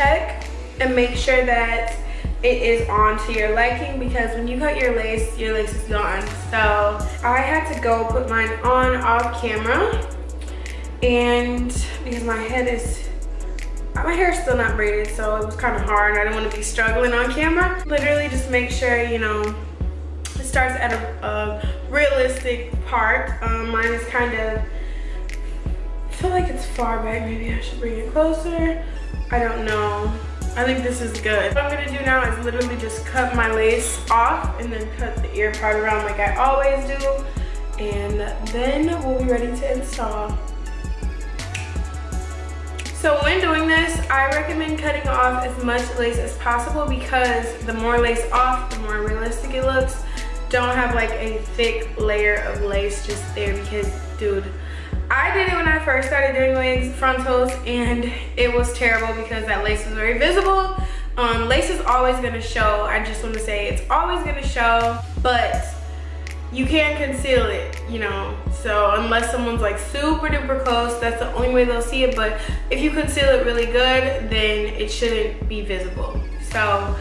check and make sure that it is on to your liking, because when you cut your lace is gone. So I had to go put mine on off camera, and because my hair is still not braided, so it was kind of hard. I didn't want to be struggling on camera. Literally just make sure, you know, it starts at a realistic part. Mine is kind of, I feel like it's far back. Maybe I should bring it closer. I don't know. I think this is good. What I'm gonna do now is literally just cut my lace off and then cut the ear part around like I always do. And then we'll be ready to install. So when doing this, I recommend cutting off as much lace as possible, because the more lace off, the more realistic it looks. Don't have like a thick layer of lace just there, because dude, I did it when I first started doing wigs, frontals, and it was terrible because that lace was very visible. Lace is always gonna show. I just want to say it's always gonna show, but you can't conceal it, you know. So unless someone's like super duper close, that's the only way they'll see it. But if you conceal it really good, then it shouldn't be visible. So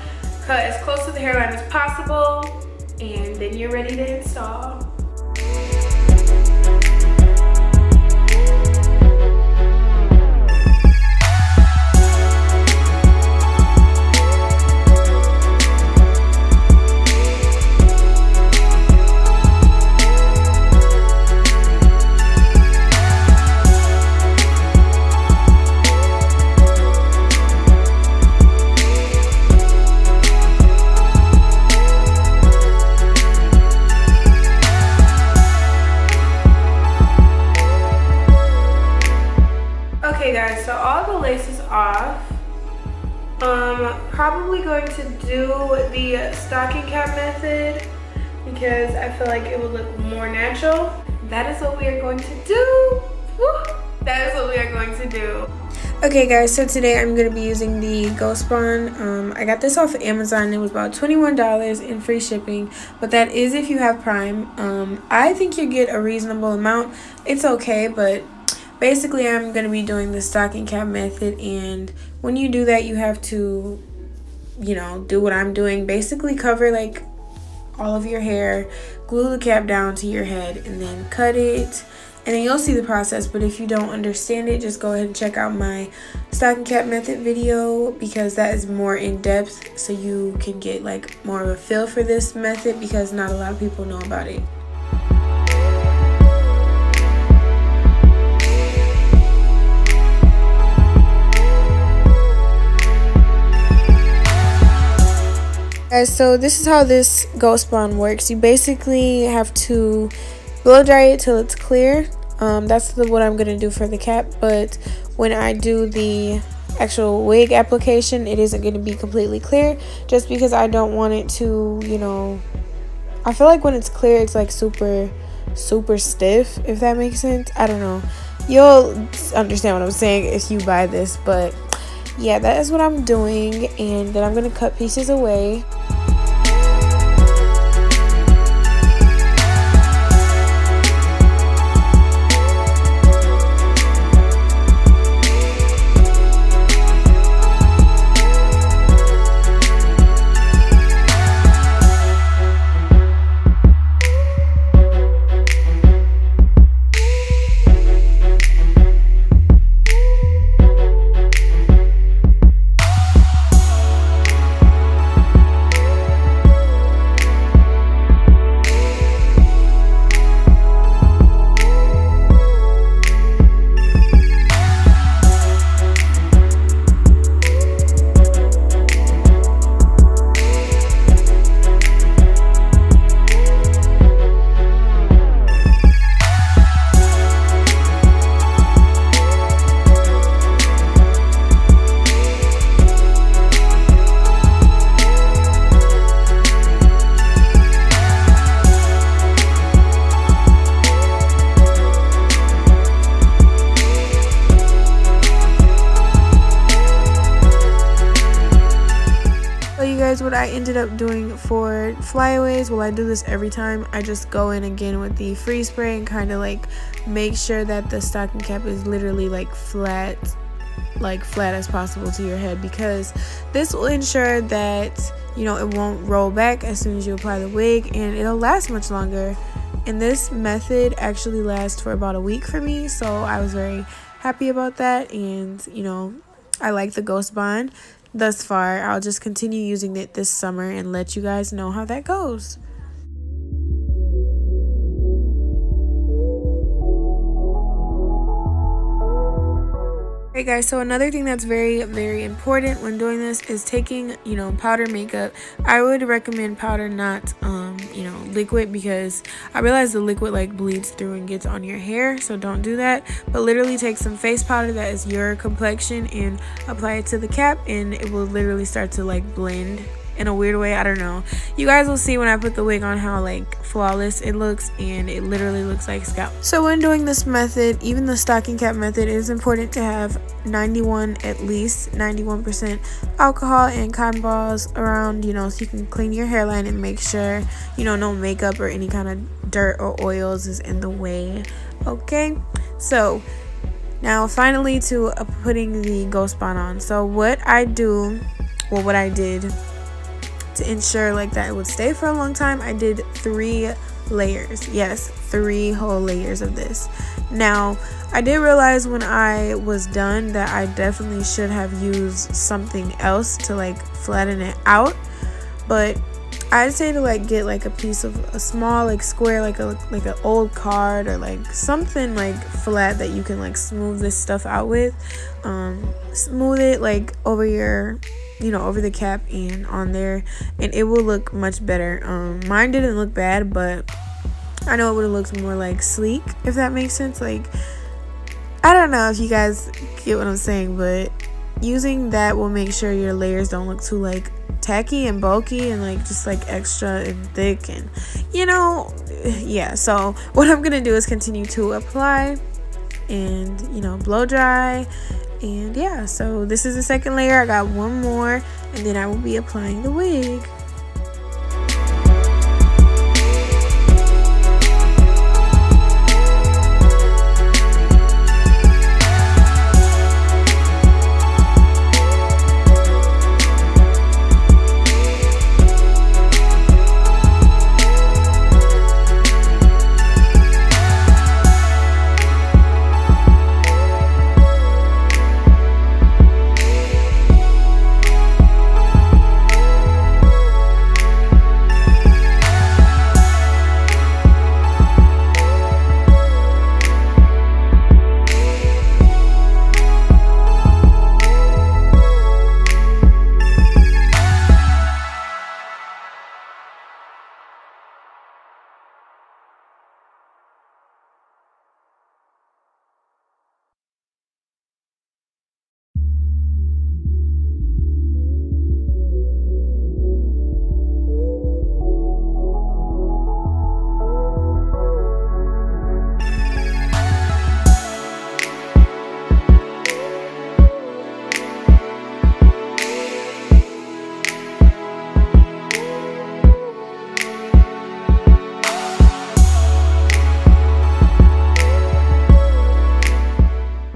cut as close to the hairline as possible, and then you're ready to install. Okay guys, so all the lace is off. Probably going to do the stocking cap method because I feel like it would look more natural. That is what we are going to do. Woo! That is what we are going to do. Okay guys, so today I'm going to be using the Ghost Bond. I got this off of Amazon. It was about $21 in free shipping, but that is if you have Prime. I think you get a reasonable amount. It's okay, but basically I'm going to be doing the stocking cap method, and when you do that you have to, you know, do what I'm doing. Basically cover like all of your hair, glue the cap down to your head, and then cut it. And then you'll see the process, but if you don't understand it, just go ahead and check out my stocking cap method video, because that is more in depth, so you can get like more of a feel for this method, because not a lot of people know about it. Guys, so this is how this Ghost Bond works. You basically have to blow dry it till it's clear. That's what I'm gonna do for the cap, but when I do the actual wig application, it isn't gonna be completely clear, just because I don't want it to, you know, I feel like when it's clear it's like super stiff, if that makes sense. I don't know, you'll understand what I'm saying if you buy this, but yeah, that is what I'm doing. And then I'm gonna cut pieces away. What I ended up doing for flyaways, well, I do this every time. I just go in again with the free spray and kind of like make sure that the stocking cap is literally like flat like flat as possible to your head, because this will ensure that, you know, it won't roll back as soon as you apply the wig, and it'll last much longer. And this method actually lasts for about a week for me, so I was very happy about that. And you know, I like the Ghost Bond thus far. I'll just continue using it this summer and let you guys know how that goes. Alright guys, so another thing that's very, very important when doing this is taking, you know, powder makeup. I would recommend powder, not you know, liquid, because I realize the liquid like bleeds through and gets on your hair, so don't do that. But literally take some face powder that is your complexion and apply it to the cap, and it will literally start to like blend in a weird way. I don't know, you guys will see when I put the wig on how like flawless it looks, and it literally looks like scalp. So when doing this method, even the stocking cap method, it is important to have at least 91% alcohol and cotton balls around, you know, so you can clean your hairline and make sure, you know, no makeup or any kind of dirt or oils is in the way. Okay, so now finally to putting the Ghost Bond on. So what I did to ensure like that it would stay for a long time, I did 3 layers. Yes, 3 whole layers of this. Now I did realize when I was done that I definitely should have used something else to like flatten it out, but I'd say to like get like a piece of a small like square, like an old card, or like something like flat that you can like smooth this stuff out with. Smooth it like over your, you know, over the cap and on there, and it will look much better. Mine didn't look bad, but I know it would have looked more like sleek, if that makes sense. Like, I don't know if you guys get what I'm saying, but using that will make sure your layers don't look too like tacky and bulky and like just like extra and thick, and you know, yeah. So what I'm gonna do is continue to apply and, you know, blow dry. And yeah, so this is the second layer. I got one more, and then I will be applying the wig.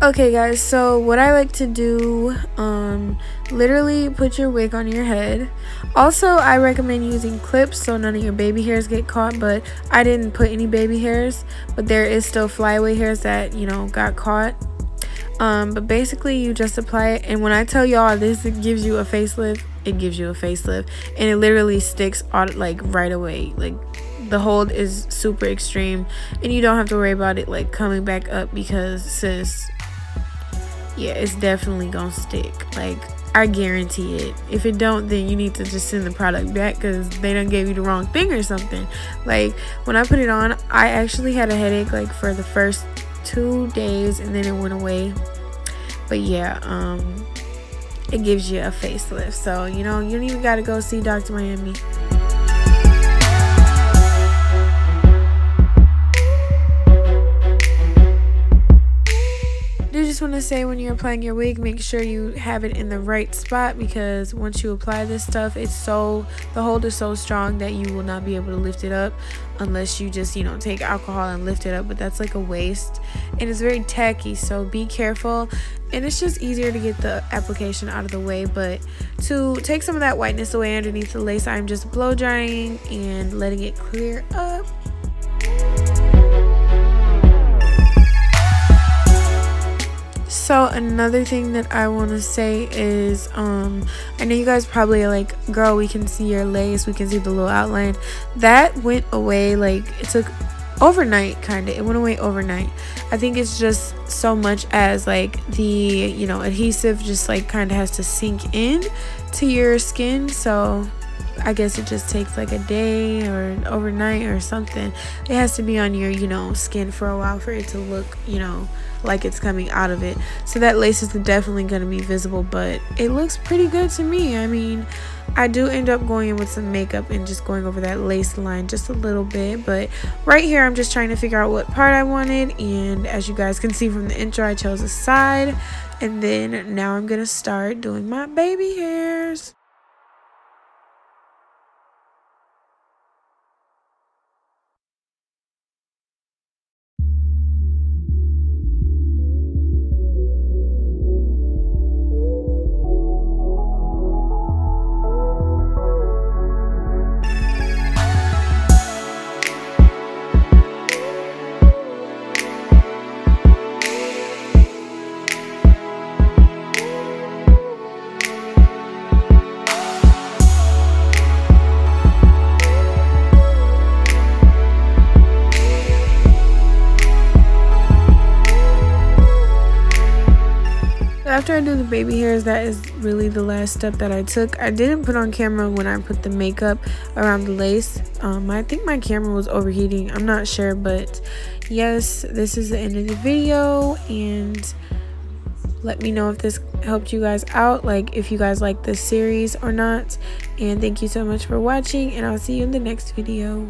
Okay guys, so what I like to do, literally put your wig on your head. Also, I recommend using clips so none of your baby hairs get caught, but I didn't put any baby hairs, but there is still flyaway hairs that, you know, got caught. But basically you just apply it, and when I tell y'all this gives you a facelift, it gives you a facelift, and it literally sticks on like right away. Like, the hold is super extreme, and you don't have to worry about it like coming back up, because sis, yeah, it's definitely gonna stick. Like, I guarantee it. If it don't, then you need to just send the product back because they done gave you the wrong thing or something. Like, when I put it on, I actually had a headache like for the first 2 days, and then it went away. But yeah, it gives you a facelift, so you know, you don't even gotta go see Dr. Miami. Did you just want to say, when you're applying your wig, make sure you have it in the right spot, because once you apply this stuff, the hold is so strong that you will not be able to lift it up unless you just, you know, take alcohol and lift it up, but that's like a waste, and it's very tacky, so be careful. And it's just easier to get the application out of the way. But to take some of that whiteness away underneath the lace, I'm just blow drying and letting it clear up. So another thing that I want to say is, I know you guys probably are like, girl, we can see your lace, we can see the little outline. That went away, like, it took overnight, kind of. It went away overnight. I think it's just so much as like the, you know, adhesive just like kind of has to sink in to your skin, so I guess it just takes like a day or overnight or something. It has to be on your, you know, skin for a while for it to look, you know, like it's coming out of it. So that lace is definitely going to be visible, but it looks pretty good to me. I mean, I do end up going in with some makeup and just going over that lace line just a little bit, but right here I'm just trying to figure out what part I wanted, and as you guys can see from the intro, I chose a side, and then now I'm gonna start doing my baby hairs. After I do the baby hairs, that is really the last step that I took. I didn't put on camera when I put the makeup around the lace. I think my camera was overheating, I'm not sure, but yes, this is the end of the video, and let me know if this helped you guys out, like if you guys like this series or not. And thank you so much for watching, and I'll see you in the next video.